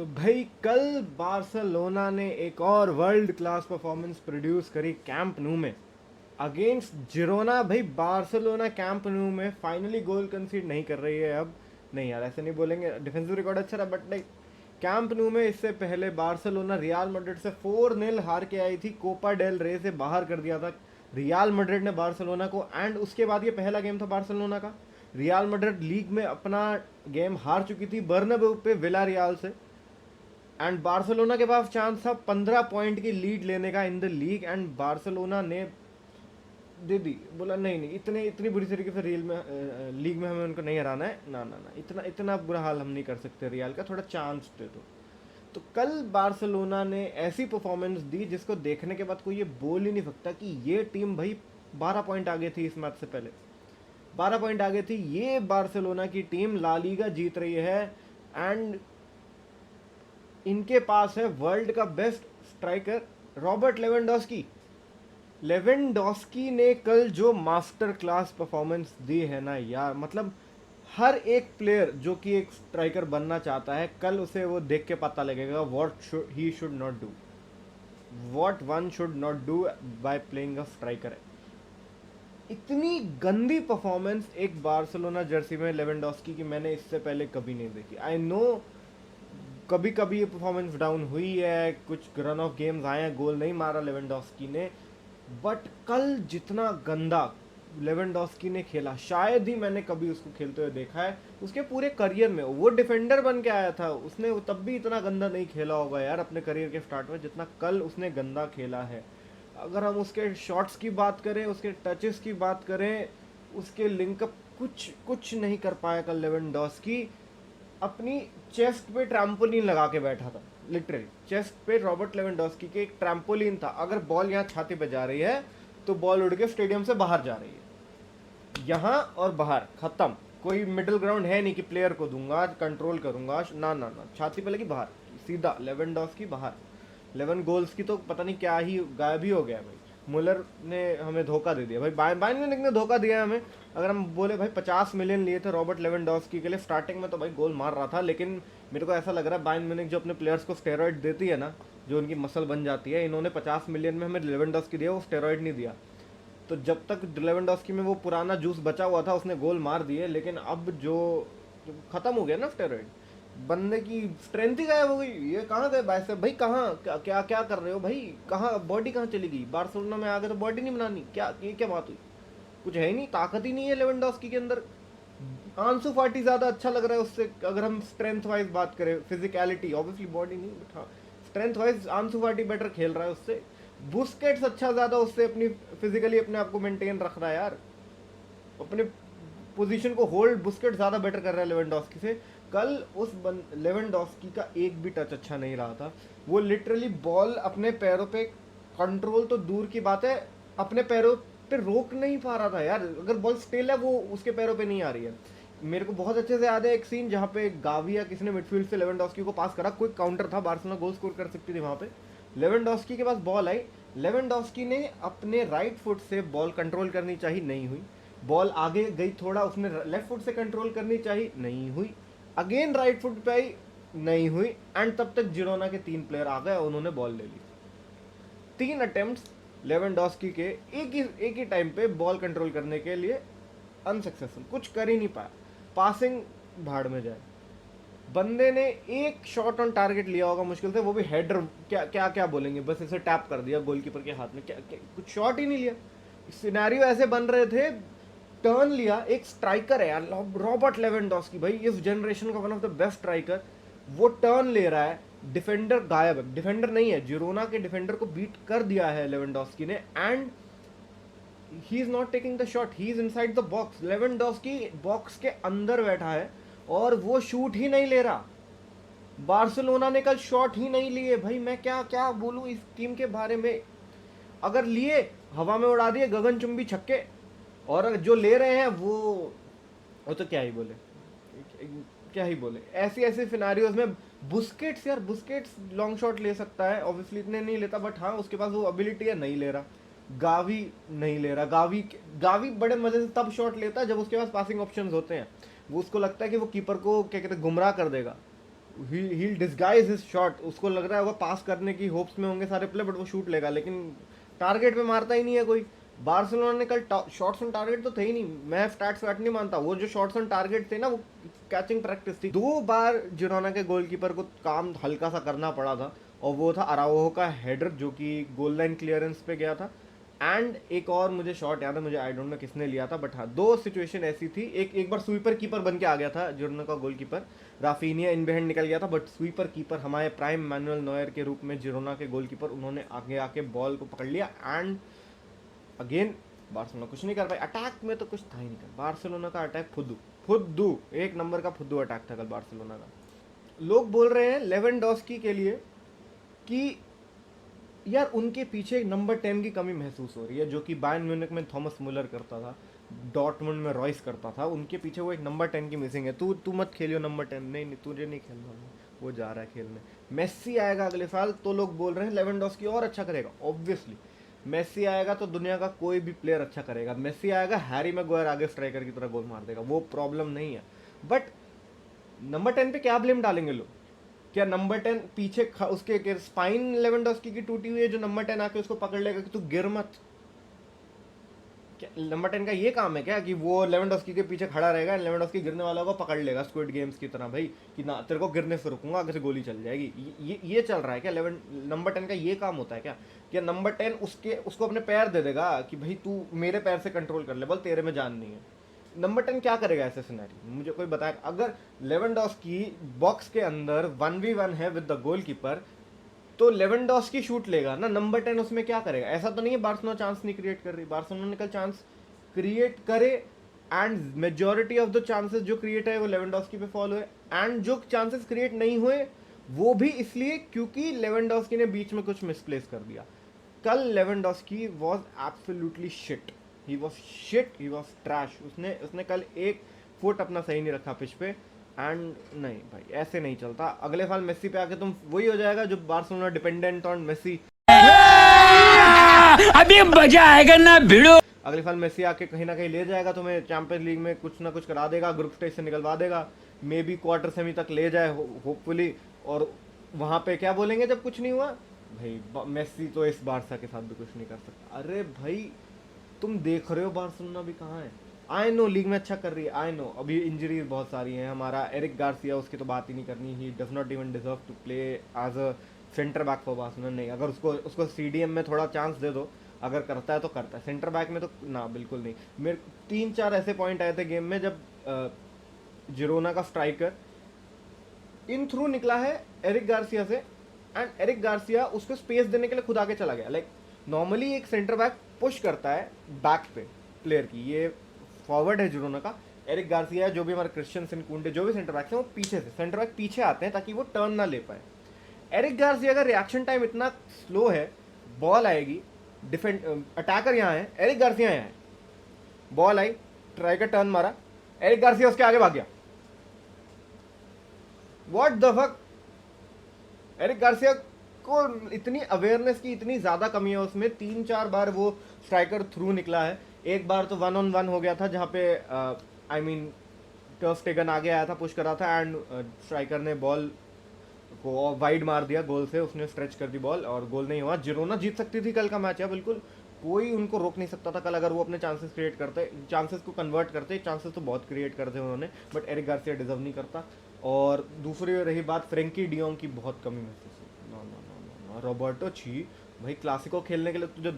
तो भाई कल बार्सिलोना ने एक और वर्ल्ड क्लास परफॉर्मेंस प्रोड्यूस करी कैंप नू में अगेंस्ट जिरोना। भाई बार्सिलोना कैंप नू में फाइनली गोल कंसीड नहीं कर रही है अब। नहीं यार, ऐसे नहीं बोलेंगे, डिफेंसिव रिकॉर्ड अच्छा रहा, बट लाइक कैंप नू में इससे पहले बार्सिलोना रियल मैड्रिड से 4-0 हार के आई थी, कोपा डेल रे से बाहर कर दिया था रियल मैड्रिड ने बार्सिलोना को। एंड उसके बाद ये पहला गेम था बार्सिलोना का। रियल मैड्रिड लीग में अपना गेम हार चुकी थी बर्नाब्यू पे विला रियल से। एंड बार्सिलोना के पास चांस था 15 पॉइंट की लीड लेने का in the league, and Barcelona ने दे दी। बोला नहीं नहीं, इतनी बुरी तरीके से रियल में लीग में हमें उनको नहीं हराना है, ना ना ना, इतना इतना बुरा हाल हम नहीं कर सकते रियल का, थोड़ा चांस दे दो। तो कल बार्सिलोना ने ऐसी परफॉर्मेंस दी जिसको देखने के बाद कोई ये बोल ही नहीं सकता कि ये टीम भाई 12 पॉइंट आगे थी इस मैच से पहले। 12 पॉइंट आगे थी ये बार्सिलोना की टीम, ला लीगा जीत रही है। एंड इनके पास है वर्ल्ड का best striker Robert Lewandowski. Lewandowski ने कल जो मास्टर क्लास परफॉर्मेंस दी है ना यार, मतलब हर एक प्लेयर जो कि एक स्ट्राइकर बनना चाहता है, कल उसे वो देख के पता लगेगा what he should not do, what one should not do by playing a striker. इतनी गंदी परफॉर्मेंस एक बार्सिलोना जर्सी में लेवेंडोस्की की मैंने इससे पहले कभी नहीं देखी। आई नो कभी कभी ये परफॉर्मेंस डाउन हुई है, कुछ रन ऑफ गेम्स आए हैं, गोल नहीं मारा लेवेंडोस्की ने, बट कल जितना गंदा लेवेंडोस्की ने खेला शायद ही मैंने कभी उसको खेलते हुए देखा है उसके पूरे करियर में। वो डिफेंडर बन के आया था, उसने तब भी इतना गंदा नहीं खेला होगा यार अपने करियर के स्टार्ट में जितना कल उसने गंदा खेला है। अगर हम उसके शॉट्स की बात करें, उसके टचेस की बात करें, उसके लिंकअप, कुछ कुछ नहीं कर पाया कल लेवेंडोस्की। अपनी चेस्ट पे ट्रैम्पोलिन लगा के बैठा था, लिटरली चेस्ट पे रॉबर्ट लेवेंडोस्की के एक ट्रैम्पोलिन था। अगर बॉल यहाँ छाती पे जा रही है तो बॉल उड़ के स्टेडियम से बाहर जा रही है, यहाँ और बाहर खत्म। कोई मिडिल ग्राउंड है नहीं कि प्लेयर को दूंगा कंट्रोल करूंगा, ना ना ना, छाती पे लगी बाहर, सीधा लेवेंडोस्की बाहर। 11 गोल्स की तो पता नहीं क्या ही गायब ही हो गया भाई। मुलर ने हमें धोखा दे दिया भाई, बायर्न म्यूनिख ने धोखा दिया हमें। अगर हम बोले भाई 50 मिलियन लिए थे रॉबर्ट लेवेंडोस्की के लिए स्टार्टिंग में, तो भाई गोल मार रहा था, लेकिन मेरे को ऐसा लग रहा है बायर्न म्यूनिख जो अपने प्लेयर्स को स्टेरॉइड देती है ना, जो उनकी मसल बन जाती है, इन्होंने 50 मिलियन में हमें लेवेंडोस्की दिया, वो स्टेरॉइड नहीं दिया। तो जब तक लेवेंडोस्की में वो पुराना जूस बचा हुआ था उसने गोल मार दिए, लेकिन अब जो खत्म हो गया ना स्टेरॉइड, बंदे की स्ट्रेंथ ही गायब हो गई। ये कहाँ गए बाइसेप भाई, कहाँ क्या क्या क्या कर रहे हो भाई, कहाँ बॉडी कहाँ चली गई? बार्सिलोना में आ गए तो बॉडी नहीं बनानी क्या? ये क्या बात हुई? कुछ है ही नहीं, ताकत ही नहीं है लेवेंडोस्की के अंदर। आंसू फाटी ज्यादा अच्छा लग रहा है उससे, अगर हम स्ट्रेंथ वाइज बात करें, फिजिकलिटी ऑब्वियसली बॉडी नहीं, बट हाँ स्ट्रेंथ वाइज आंसू फाटी बेटर खेल रहा है उससे। बुस्केट्स अच्छा ज्यादा उससे अपनी फिजिकली अपने आप को मेंटेन रख रहा है यार, अपने पोजीशन को होल्ड बुस्केट ज्यादा बेटर कर रहा है लेवेंडोस्की से। कल उस लेवेंडोस्की का एक भी टच अच्छा नहीं रहा था। वो लिटरली बॉल अपने पैरों पे कंट्रोल तो दूर की बात है, अपने पैरों पे रोक नहीं पा रहा था यार। अगर बॉल स्टिल है वो उसके पैरों पे नहीं आ रही है। मेरे को बहुत अच्छे से याद है एक सीन जहाँ पे गावी या किसी ने मिडफील्ड से लेवेंडोस्की को पास करा, कोई काउंटर था, बार्सिलोना गोल स्कोर कर सकती थी वहाँ पे। लेवेंडोस्की के पास बॉल आई, लेवेंडोस्की ने अपने राइट फुट से बॉल कंट्रोल करनी चाहिए, नहीं हुई। बॉल आगे गई थोड़ा, उसने लेफ्ट फुट से कंट्रोल करनी चाहिए, नहीं हुई। अगेन राइट फुट पे आई, नहीं हुई। एंड तब तक जिरोना के 3 प्लेयर आ गए, उन्होंने बॉल ले ली। 3 अटेम्प्ट्स लेवेंडोस्की के एक ही टाइम पे बॉल कंट्रोल करने के लिए अनसक्सेसफुल, कुछ कर ही नहीं पाया। पासिंग भाड़ में जाए, बंदे ने एक शॉट ऑन टारगेट लिया होगा मुश्किल से, वो भी हेडर, क्या क्या क्या बोलेंगे, बस इसे टैप कर दिया गोलकीपर के हाथ में, क्या कुछ शॉट ही नहीं लिया। सिनेरियो ऐसे बन रहे थे, टर्न लिया, एक स्ट्राइकर है यार रॉबर्ट लेवेंडोस्की, भाई इस जनरेशन का one of the best striker, वो टर्न ले रहा है, डिफेंडर गायब है, डिफेंडर नहीं है, जिरोना के डिफेंडर को बीट कर दिया है लेवेंडोस्की ने, and he is not taking the shot, he is inside the box. Lewandowski box के अंदर बैठा है और वो शूट ही नहीं ले रहा। बार्सिलोना ने कल शॉट ही नहीं लिए भाई, मैं क्या क्या बोलूं इस टीम के बारे में। अगर लिए हवा में उड़ा दिए गगनचुंबी छक्के, और जो ले रहे हैं वो तो क्या ही बोले, क्या ही बोले। ऐसी ऐसी सिनारियोज में बुस्केट्स, यार बुस्केट्स लॉन्ग शॉट ले सकता है, ऑब्वियसली इतने नहीं लेता, बट हाँ उसके पास वो एबिलिटी है, नहीं ले रहा। गावी नहीं ले रहा, गावी बड़े मजे से तब शॉट लेता है जब उसके पास पासिंग ऑप्शंस होते हैं। वो उसको लगता है कि वो कीपर को क्या कहते हैं गुमराह कर देगा, he'll disguise his shot, उसको लग रहा है होगा पास करने की होप्स में होंगे सारे प्ले, बट वो शूट लेगा, लेकिन टारगेट पे मारता ही नहीं है कोई। बार्सिलोना ने कल शॉट्स ऑन टारगेट तो थे ही नहीं, मैं स्टैट्स वैट नहीं मानता, वो जो शॉट्स ऑन टारगेट थे ना वो कैचिंग प्रैक्टिस थी। 2 बार जिरोना के गोलकीपर को काम हल्का सा करना पड़ा था, और वो था अराओहो का हेडर जो कि गोल लाइन क्लियरेंस पे गया था, एंड एक और मुझे शॉट याद है, मुझे आई डोंट नो किसने लिया था, बट हाँ 2 सिचुएशन ऐसी थी। एक बार स्वीपर कीपर बन के आ गया था जिरोना का गोलकीपर, राफिनिया इन बिहाइंड निकल गया था, बट स्वीपर कीपर हमारे प्राइम मैनुअल नोयर के रूप में जिरोना के गोलकीपर, उन्होंने आगे आके बॉल को पकड़ लिया, एंड अगेन बार्सिलोना कुछ नहीं कर पाई। अटैक में तो कुछ था ही नहीं कर, बार्सिलोना का अटैक फुद्दू फुद्दू, एक नंबर का फुद्दू अटैक था कल बार्सिलोना का। लोग बोल रहे हैं लेवेंडोस्की के लिए कि यार उनके पीछे एक नंबर 10 की कमी महसूस हो रही है, जो कि बायर्न म्यूनिख में थॉमस मुलर करता था, डॉर्टमुंड में रॉयस करता था, उनके पीछे वो एक नंबर 10 की मिसिंग है। तू मत खेलियो नंबर 10, नहीं नहीं तुझे नहीं खेलना, वो जा रहा है खेलने। मेस्सी आएगा अगले साल तो लोग बोल रहे हैं लेवेंडोस्की और अच्छा करेगा, ऑब्वियसली मेस्सी आएगा तो दुनिया का कोई भी प्लेयर अच्छा करेगा, मेस्सी आएगा हैरी मैगवायर आगे स्ट्राइकर की तरह गोल मार देगा, वो प्रॉब्लम नहीं है। बट नंबर 10 पे क्या ब्लेम डालेंगे लोग? क्या नंबर 10 पीछे उसके स्पाइन लेवेंडोस्की की टूटी हुई है, जो नंबर 10 आके उसको पकड़ लेगा कि तू गिर मत? क्या नंबर 10 का ये काम है क्या कि वो लेवेंडोस्की के पीछे खड़ा रहेगा, लेवेंडोस्की गिरने वाला को पकड़ लेगा स्क्विड गेम्स की तरह, भाई कि ना तेरे को गिरने से रुकूंगा, आगे से गोली चल जाएगी? ये चल रहा है क्या? नंबर 10 का ये काम होता है क्या नंबर 10 उसको अपने पैर दे देगा कि भाई तू मेरे पैर से कंट्रोल कर ले, बोल तेरे में जान नहीं है? नंबर 10 क्या करेगा ऐसे सिनेरियो, मुझे कोई बताए? अगर लेवेंडोस्की बॉक्स के अंदर 1v1 है विद द गोलकीपर, तो लेवेंडोस्की शूट लेगा ना, नंबर 10 उसमें क्या करेगा? ऐसा तो नहीं है बार्सिलोना चांस नहीं क्रिएट कर रही, बार्सिलोना ने कल चांस क्रिएट करे, and majority of the chances जो क्रिएट है वो लेवेंडोस्की पे फॉल हुए, एंड जो चांसेस क्रिएट नहीं हुए वो भी इसलिए क्योंकि लेवेंडोस्की ने बीच में कुछ मिसप्लेस कर दिया। कल Lewandowski was absolutely shit, he was shit, he was trash. उसने कल एक फुट अपना सही नहीं रखा पिच पे, एंड नहीं भाई ऐसे नहीं चलता। अगले साल मेस्सी पे आके तुम वही हो जाएगा जो बार्सिलोना डिपेंडेंट ऑन मेस्सी। अभी मजा आएगा ना भिड़ो। अगले साल मेस्सी आके कहीं ना कहीं ले जाएगा तुम्हें चैंपियंस लीग में, कुछ ना कुछ करा देगा, ग्रुप स्टेज से निकलवा देगा, मे बी क्वार्टर सेमी तक ले जाए होपफुली, और वहां पे क्या बोलेंगे जब कुछ नहीं हुआ? भाई मेस्सी तो इस बारसा के साथ भी कुछ नहीं कर सकता। अरे भाई तुम देख रहे हो बार्सिलोना भी कहाँ है। आई नो लीग में अच्छा कर रही है, आई नो अभी इंजरीज बहुत सारी हैं, हमारा एरिक गार्सिया उसकी तो बात ही नहीं करनी, he does not even deserve to play as a centre back for Barcelona. नहीं, अगर उसको सीडीएम में थोड़ा चांस दे दो, अगर करता है तो करता है, सेंटर बैक में तो ना बिल्कुल नहीं। मेरे 3-4 ऐसे पॉइंट आए थे गेम में जब जिरोना का स्ट्राइकर इन थ्रू निकला है एरिक गार्सिया से, एंड एरिक गार्सिया उसको स्पेस देने के लिए खुद आगे चला गया। लाइक नॉर्मली एक सेंटर बैक पुश करता है बैक पे प्लेयर की, ये फॉरवर्ड है जिरोना का, एरिक गार्सिया जो भी हमारे क्रिश्चियन सिनकुंडे जो भी सेंटर बैक हैं वो पीछे से सेंटर बैक पीछे आते हैं ताकि वो टर्न ना ले पाए। एरिक गार्सिया का रिएक्शन टाइम इतना स्लो है, बॉल आएगी, डिफेंड अटैकर यहाँ है, एरिक गार्सिया यहाँ है, बॉल आई, ट्राई का टर्न मारा, एरिक गार्सिया उसके आगे भाग गया। What the fuck? Eric Garcia को इतनी अवेयरनेस की इतनी ज्यादा कमी है उसमें, 3-4 बार वो स्ट्राइकर थ्रू निकला है। एक बार तो 1-on-1 हो गया था जहाँ पे आई मीन टर्फ स्टेगन आगे आया था, पुश करा था, एंड स्ट्राइकर ने बॉल को वाइड मार दिया गोल से, उसने स्ट्रेच कर दी बॉल और गोल नहीं हुआ। जिरोना जीत सकती थी कल का मैच है, बिल्कुल कोई उनको रोक नहीं सकता था कल, अगर वो अपने चांसेस क्रिएट करते, चांसेस को कन्वर्ट करते। चांसेस तो बहुत क्रिएट करते उन्होंने, बट एरिक गार्सिया डिजर्व नहीं करता। और दूसरी रही बात फ्रेंकी डियोंग की, बहुत कमी महसूस हुई। No no no no, Roberto छी भाई, क्लासिको खेलने के लिए तुझे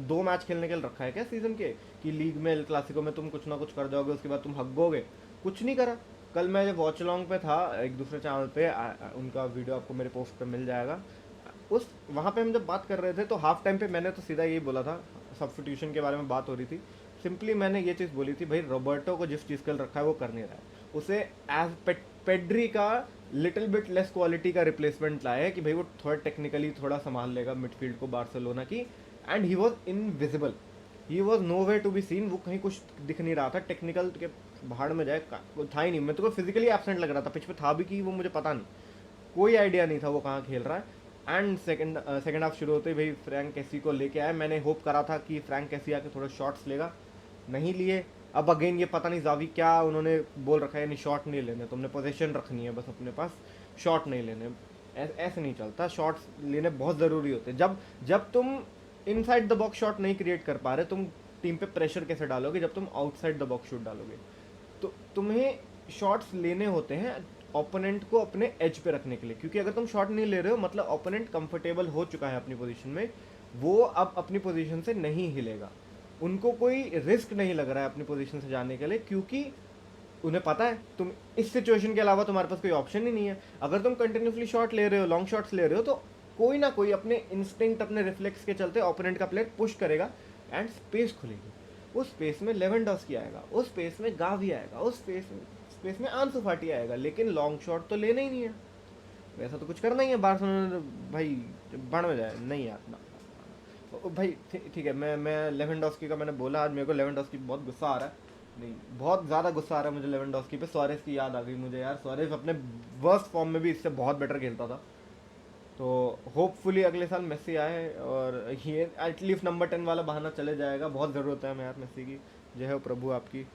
2 मैच खेलने के लिए रखा है क्या सीजन के, कि लीग में क्लासिको में तुम कुछ ना कुछ कर जाओगे उसके बाद तुम हगोगे? कुछ नहीं करा। कल मैं जब वॉच लॉन्ग पे था एक दूसरे चैनल पे, उनका वीडियो आपको मेरे पोस्ट पे मिल जाएगा, उस वहाँ पे हम जब बात कर रहे थे तो हाफ टाइम पे मैंने तो सीधा यही बोला था, सब्स्टिट्यूशन के बारे में बात हो रही थी, सिंपली मैंने ये चीज़ बोली थी, भाई रॉबर्टो को जिस चीज़ के लिए रखा है वो कर नहीं रहा है, उसे एज पेड्री का लिटिल बिट लेस क्वालिटी का रिप्लेसमेंट लाया है कि भाई वो थोड़ा टेक्निकली थोड़ा संभाल लेगा मिडफील्ड को बार्सिलोना की, and he was invisible, he was no way to be seen, वो कहीं कुछ दिख नहीं रहा था, टेक्निकल के भाड़ में जाए वो था ही नहीं। मैं तो फिजिकली एब्सेंट लग रहा था, पिच पे था भी कि वो मुझे पता नहीं, कोई आइडिया नहीं था वो कहाँ खेल रहा है। एंड सेकंड हाफ शुरू होते ही भाई फ्रैंक कैसी को लेके आए, मैंने होप करा था कि फ्रैंक कैसी आके थोड़े शॉट्स लेगा, नहीं लिए। अब अगेन ये पता नहीं जावी क्या उन्होंने बोल रखा है, यानी शॉट नहीं लेने, तुमने पोजीशन रखनी है बस अपने पास, शॉट नहीं लेने, ऐसे नहीं चलता। शॉट्स लेने बहुत ज़रूरी होते हैं। जब जब तुम इनसाइड द बॉक्स शॉट नहीं क्रिएट कर पा रहे, तुम टीम पे प्रेशर कैसे डालोगे जब तुम आउटसाइड द बॉक्स शॉट डालोगे? तो तुम्हें शॉट्स लेने होते हैं ओपोनेंट को अपने एज पे रखने के लिए, क्योंकि अगर तुम शॉट नहीं ले रहे हो मतलब ओपोनेंट कंफर्टेबल हो चुका है अपनी पोजीशन में, वो अब अपनी पोजीशन से नहीं हिलेगा, उनको कोई रिस्क नहीं लग रहा है अपनी पोजीशन से जाने के लिए, क्योंकि उन्हें पता है तुम इस सिचुएशन के अलावा तुम्हारे पास कोई ऑप्शन ही नहीं है। अगर तुम कंटिन्यूसली शॉट ले रहे हो, लॉन्ग शॉट्स ले रहे हो, तो कोई ना कोई अपने इंस्टिंक्ट, अपने रिफ्लेक्स के चलते ओपोनेंट का प्लेयर पुश करेगा एंड स्पेस खुलेगी। उस स्पेस में लेवेंडोव्स्की आएगा, उस स्पेस में गावी आएगा, उस स्पेस में आंसू फाटी आएगा, लेकिन लॉन्ग शॉट तो लेना ही नहीं है। वैसा तो कुछ करना ही है बार्सिलोना भाई, बण में जाए नहीं यार ना। भाई ठीक है, मैं लेवेंडोव्स्की का मैंने बोला, आज मेरे को लेवेंडोव्स्की बहुत गुस्सा आ रहा है, नहीं बहुत ज़्यादा गुस्सा आ रहा है मुझे लेवेंडोव्स्की पे। सुआरेज़ की याद आ गई मुझे यार, सुआरेज़ अपने वर्स्ट फॉर्म में भी इससे बहुत बेटर खेलता था। तो होपफुली अगले साल मेसी आए और ये एटलीस्ट नंबर 10 वाला बहाना चले जाएगा, बहुत ज़रूरत है हमें यार मेसी की। जय हो प्रभु आपकी।